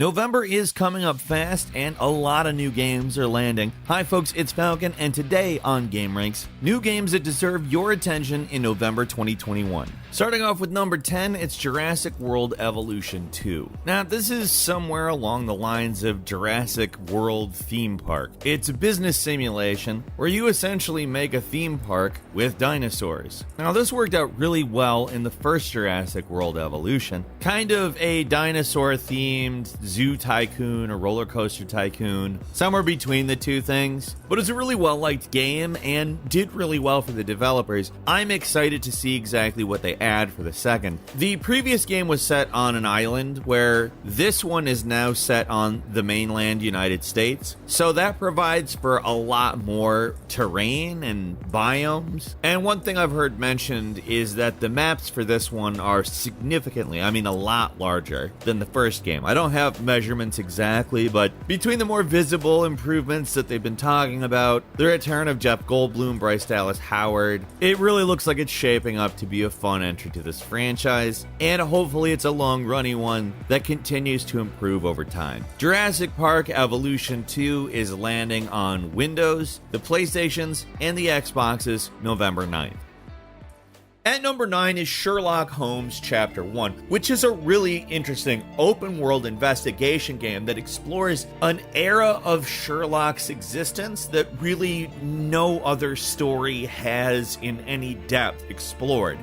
November is coming up fast and a lot of new games are landing. Hi folks, it's Falcon, and today on Game Ranks, new games that deserve your attention in November 2021. Starting off with number 10, it's Jurassic World Evolution 2. Now, this is somewhere along the lines of Jurassic World Theme Park. It's a business simulation where you essentially make a theme park with dinosaurs. Now, this worked out really well in the first Jurassic World Evolution. Kind of a dinosaur-themed zoo tycoon or roller coaster tycoon, somewhere between the two things. But it's a really well-liked game and did really well for the developers. I'm excited to see exactly what they add for the second. The previous game was set on an island, where this one is now set on the mainland United States. So that provides for a lot more terrain and biomes. And one thing I've heard mentioned is that the maps for this one are significantly, a lot larger than the first game. I don't have measurements exactly, but between the more visible improvements that they've been talking about, the return of Jeff Goldblum, Bryce Dallas Howard, it really looks like it's shaping up to be a fun entry to this franchise, and hopefully it's a long-running one that continues to improve over time. Jurassic Park Evolution 2 is landing on Windows, the PlayStations, and the Xboxes November 9th. At number 9 is Sherlock Holmes Chapter 1, which is a really interesting open-world investigation game that explores an era of Sherlock's existence that really no other story has in any depth explored.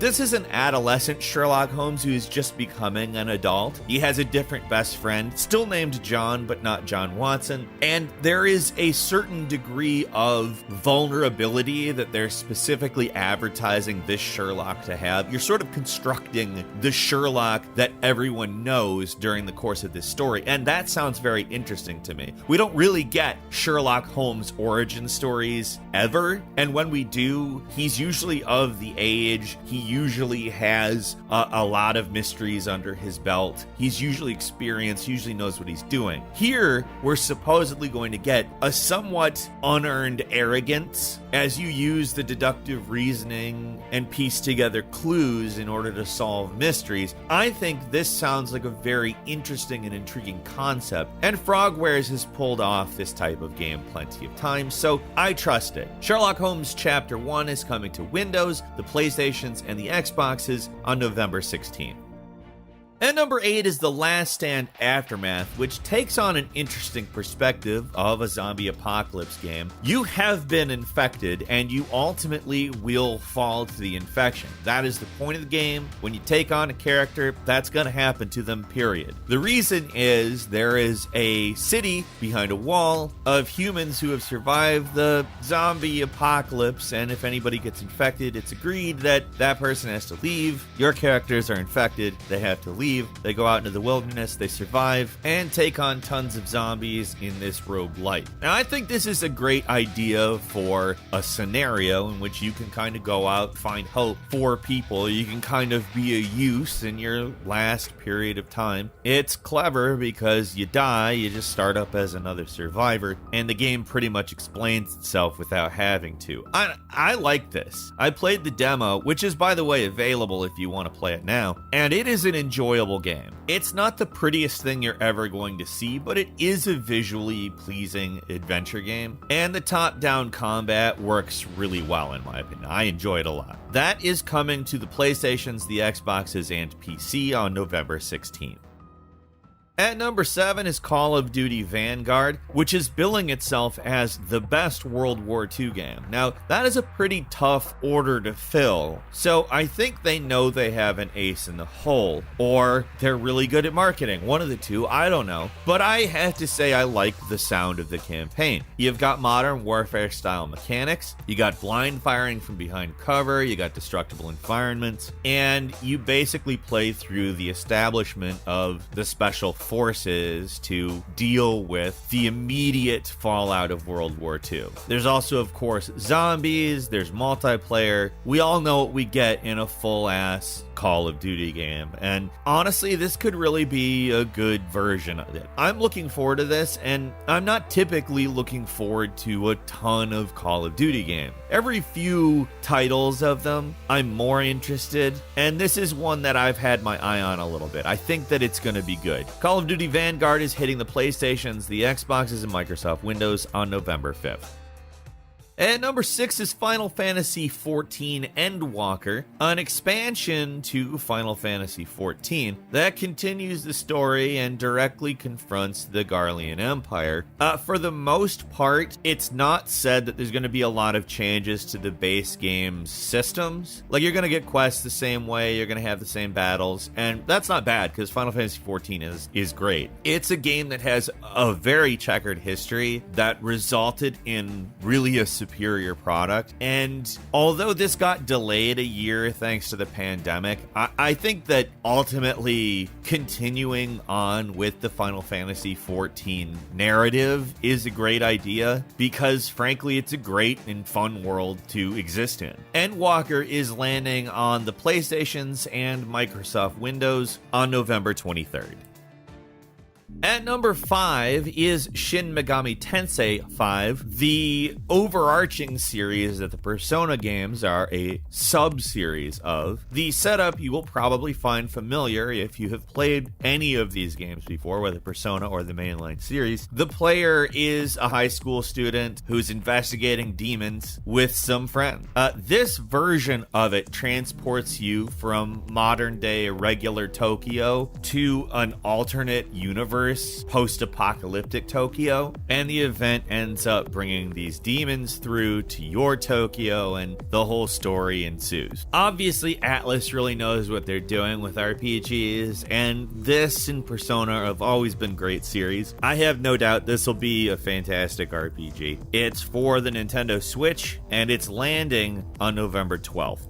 This is an adolescent Sherlock Holmes who is just becoming an adult. He has a different best friend, still named John, but not John Watson, and there is a certain degree of vulnerability that they're specifically advertising this Sherlock to have. You're sort of constructing the Sherlock that everyone knows during the course of this story, and that sounds very interesting to me. We don't really get Sherlock Holmes origin stories ever, and when we do, he's usually of the age, he usually has a lot of mysteries under his belt, he's usually experienced, usually knows what he's doing. Here, we're supposedly going to get a somewhat unearned arrogance as you use the deductive reasoning and piece together clues in order to solve mysteries. I think this sounds like a very interesting and intriguing concept, and Frogwares has pulled off this type of game plenty of times, so I trust it. Sherlock Holmes Chapter 1 is coming to Windows, the PlayStations, and the Xboxes on November 16th. At number 8 is The Last Stand Aftermath, which takes on an interesting perspective of a zombie apocalypse game. You have been infected, and you ultimately will fall to the infection. That is the point of the game. When you take on a character, that's going to happen to them, period. The reason is there is a city behind a wall of humans who have survived the zombie apocalypse, and if anybody gets infected, it's agreed that that person has to leave. Your characters are infected, they have to leave. They go out into the wilderness, they survive, and take on tons of zombies in this roguelite. Now, I think this is a great idea for a scenario in which you can kind of go out, find hope for people. You can kind of be a use in your last period of time. It's clever because you die, you just start up as another survivor, and the game pretty much explains itself without having to. I like this. I played the demo, which is, by the way, available if you want to play it now, and it is an enjoyable game. It's not the prettiest thing you're ever going to see, but it is a visually pleasing adventure game, and the top-down combat works really well in my opinion. I enjoy it a lot. That is coming to the PlayStations, the Xboxes, and PC on November 16th. At number 7 is Call of Duty Vanguard, which is billing itself as the best World War II game. Now, that is a pretty tough order to fill, so I think they know they have an ace in the hole, or they're really good at marketing. One of the two, I don't know. But I have to say I like the sound of the campaign. You've got modern warfare style mechanics, you got blind firing from behind cover, you got destructible environments, and you basically play through the establishment of the special forces to deal with the immediate fallout of World War II. There's also, of course, zombies, there's multiplayer. We all know what we get in a full-ass Call of Duty game. And honestly, this could really be a good version of it. I'm looking forward to this, and I'm not typically looking forward to a ton of Call of Duty games. Every few titles of them, I'm more interested, and this is one that I've had my eye on a little bit. I think that it's going to be good. Call of Duty Vanguard is hitting the PlayStations, the Xboxes, and Microsoft Windows on November 5th. At number 6 is Final Fantasy XIV Endwalker, an expansion to Final Fantasy XIV that continues the story and directly confronts the Garlean Empire. For the most part, it's not said that there's going to be a lot of changes to the base game's systems. Like, you're going to get quests the same way, you're going to have the same battles, and that's not bad because Final Fantasy XIV is great. It's a game that has a very checkered history that resulted in really a superior product. And although this got delayed a year thanks to the pandemic, I think that ultimately continuing on with the Final Fantasy XIV narrative is a great idea because frankly it's a great and fun world to exist in. Endwalker is landing on the PlayStations and Microsoft Windows on November 23rd. At number 5 is Shin Megami Tensei 5, the overarching series that the Persona games are a sub-series of. The setup you will probably find familiar if you have played any of these games before, whether Persona or the mainline series. The player is a high school student who's investigating demons with some friends. This version of it transports you from modern-day regular Tokyo to an alternate universe, post-apocalyptic Tokyo, and the event ends up bringing these demons through to your Tokyo, and the whole story ensues. Obviously, Atlas really knows what they're doing with RPGs, and this and Persona have always been great series. I have no doubt this will be a fantastic RPG. It's for the Nintendo Switch, and it's landing on November 12th.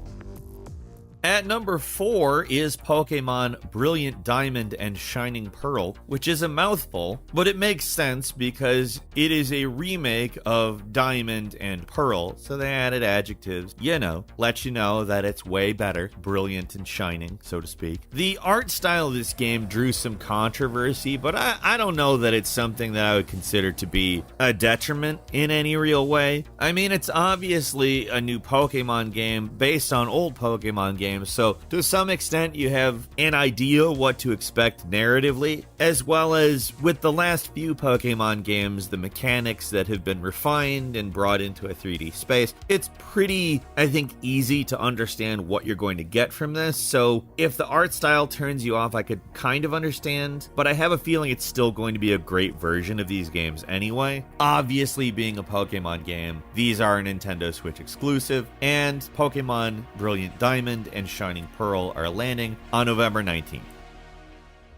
At number 4 is Pokémon Brilliant Diamond and Shining Pearl, which is a mouthful, but it makes sense because it is a remake of Diamond and Pearl, so they added adjectives, let you know that it's way better, brilliant and shining, so to speak. The art style of this game drew some controversy, but I don't know that it's something that I would consider to be a detriment in any real way. I mean, it's obviously a new Pokémon game based on old Pokémon games, so to some extent you have an idea what to expect narratively, as well as with the last few Pokemon games, the mechanics that have been refined and brought into a 3D space. It's pretty, I think, easy to understand what you're going to get from this, so if the art style turns you off, I could kind of understand, but I have a feeling it's still going to be a great version of these games anyway. Obviously, being a Pokemon game, these are a Nintendo Switch exclusive, and Pokemon Brilliant Diamond and Shining Pearl are landing on November 19th.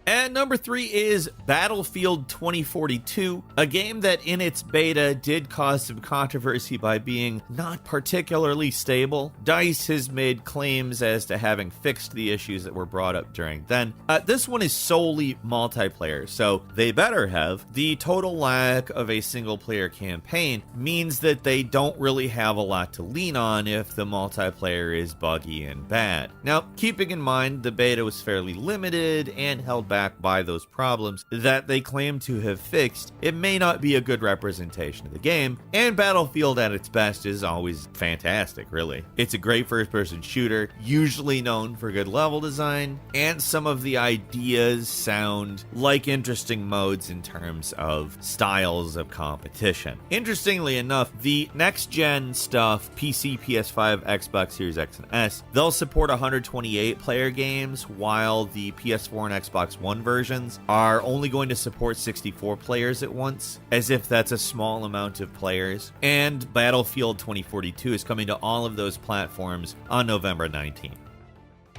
And number 3 is Battlefield 2042, a game that in its beta did cause some controversy by being not particularly stable. DICE has made claims as to having fixed the issues that were brought up during then. This one is solely multiplayer, so they better have. The total lack of a single-player campaign means that they don't really have a lot to lean on if the multiplayer is buggy and bad. Now, keeping in mind the beta was fairly limited and held back by those problems that they claim to have fixed, it may not be a good representation of the game, and Battlefield at its best is always fantastic, really. It's a great first-person shooter, usually known for good level design, and some of the ideas sound like interesting modes in terms of styles of competition. Interestingly enough, the next-gen stuff, PC, PS5, Xbox Series X and S, they'll support 128-player games, while the PS4 and Xbox One versions are only going to support 64 players at once, as if that's a small amount of players. And Battlefield 2042 is coming to all of those platforms on November 19th.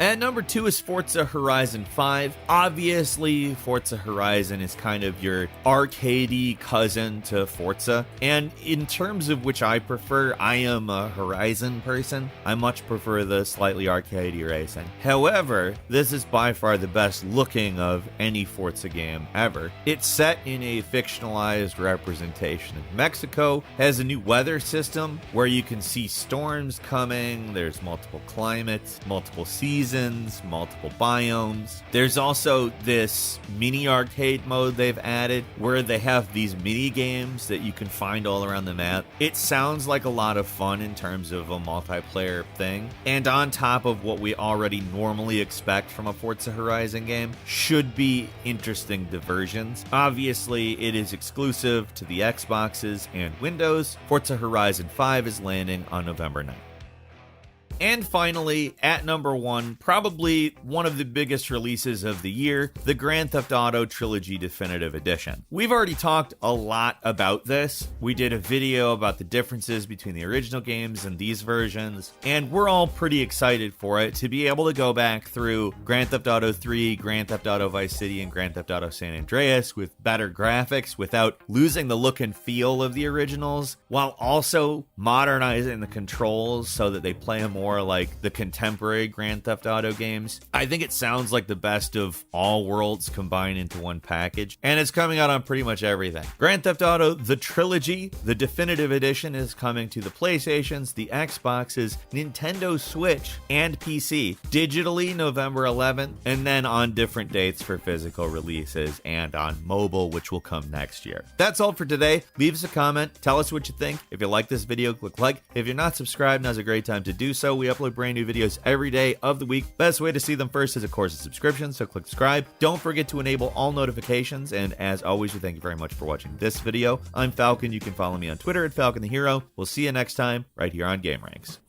At number 2 is Forza Horizon 5. Obviously, Forza Horizon is kind of your arcadey cousin to Forza, and in terms of which I prefer, I am a Horizon person. I much prefer the slightly arcadey racing. However, this is by far the best looking of any Forza game ever. It's set in a fictionalized representation of Mexico, has a new weather system where you can see storms coming, there's multiple climates, multiple seasons, seasons, multiple biomes. There's also this mini arcade mode they've added where they have these mini games that you can find all around the map. It sounds like a lot of fun in terms of a multiplayer thing. And on top of what we already normally expect from a Forza Horizon game, should be interesting diversions. Obviously, it is exclusive to the Xboxes and Windows. Forza Horizon 5 is landing on November 9th. And finally, at number 1, probably one of the biggest releases of the year, the Grand Theft Auto Trilogy Definitive Edition. We've already talked a lot about this. We did a video about the differences between the original games and these versions, and we're all pretty excited for it to be able to go back through Grand Theft Auto 3, Grand Theft Auto Vice City, and Grand Theft Auto San Andreas with better graphics without losing the look and feel of the originals, while also modernizing the controls so that they play more like the contemporary Grand Theft Auto games. I think it sounds like the best of all worlds combined into one package, and it's coming out on pretty much everything. Grand Theft Auto, the Trilogy, the Definitive Edition, is coming to the PlayStations, the Xboxes, Nintendo Switch, and PC, digitally November 11th, and then on different dates for physical releases and on mobile, which will come next year. That's all for today. Leave us a comment. Tell us what you think. If you like this video, click like. If you're not subscribed, now's a great time to do so. We upload brand new videos every day of the week. Best way to see them first is, of course, a subscription, so click subscribe. Don't forget to enable all notifications, and as always, we thank you very much for watching this video. I'm Falcon. You can follow me on Twitter at Falcon the Hero. We'll see you next time right here on Game Ranks.